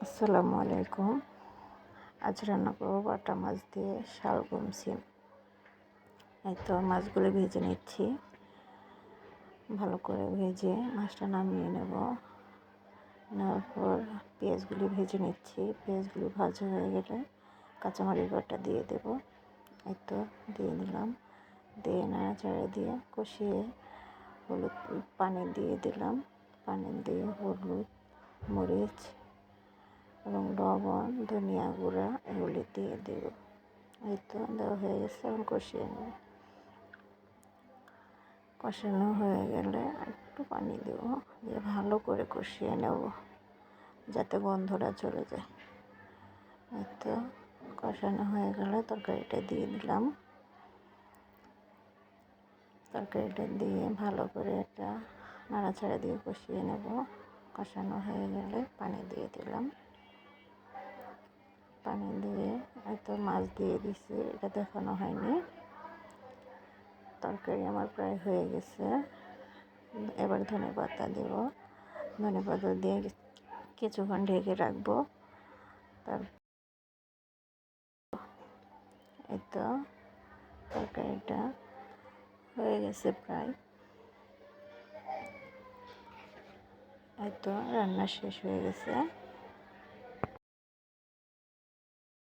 আসসালামু আলাইকুম। আজ রান্না করবো বাটা মাছ দিয়ে শালগম সিম। এই তো মাছগুলো ভেজে নিচ্ছি। ভালো করে ভেজে মাছটা নামিয়ে নেব। নেওয়ার পর পেঁয়াজগুলি ভেজে নিচ্ছি। পেঁয়াজগুলি ভাজা হয়ে গেলে কাঁচামরিচ বাটা দিয়ে দেব। এই তো দিয়ে দিলাম। দিয়ে নাড়াচাড়া দিয়ে কষিয়ে হলুদ পানি দিয়ে দিলাম। পানি দিয়ে হলুদ, মরিচ এবং লবণ, ধনিয়া গুঁড়া এগুলি দিয়ে দেব। এই তো দেওয়া হয়ে গেছে। এখন কষিয়ে নেব। কষানো হয়ে গেলে একটু পানি দেব, দিয়ে ভালো করে কষিয়ে নেব যাতে গন্ধটা চলে যায়। এই তো কষানো হয়ে গেলে তরকারিটা দিয়ে দিলাম। তরকারিটা দিয়ে ভালো করে এটা নাড়াচাড়া দিয়ে কষিয়ে নেব। কষানো হয়ে গেলে পানি দিয়ে দিলাম। পানি দিয়ে এত মাছ দিয়ে দিছি, এটা দেখানো হয়নি। তরকারি আমার প্রায় হয়ে গেছে। এবার ধনেপাতা দেব। ধনেপাতা দিয়ে কিছুক্ষণ ঢেকে রাখবো। এই তো তরকারিটা হয়ে গেছে প্রায়। এই তো রান্না শেষ হয়ে গেছে।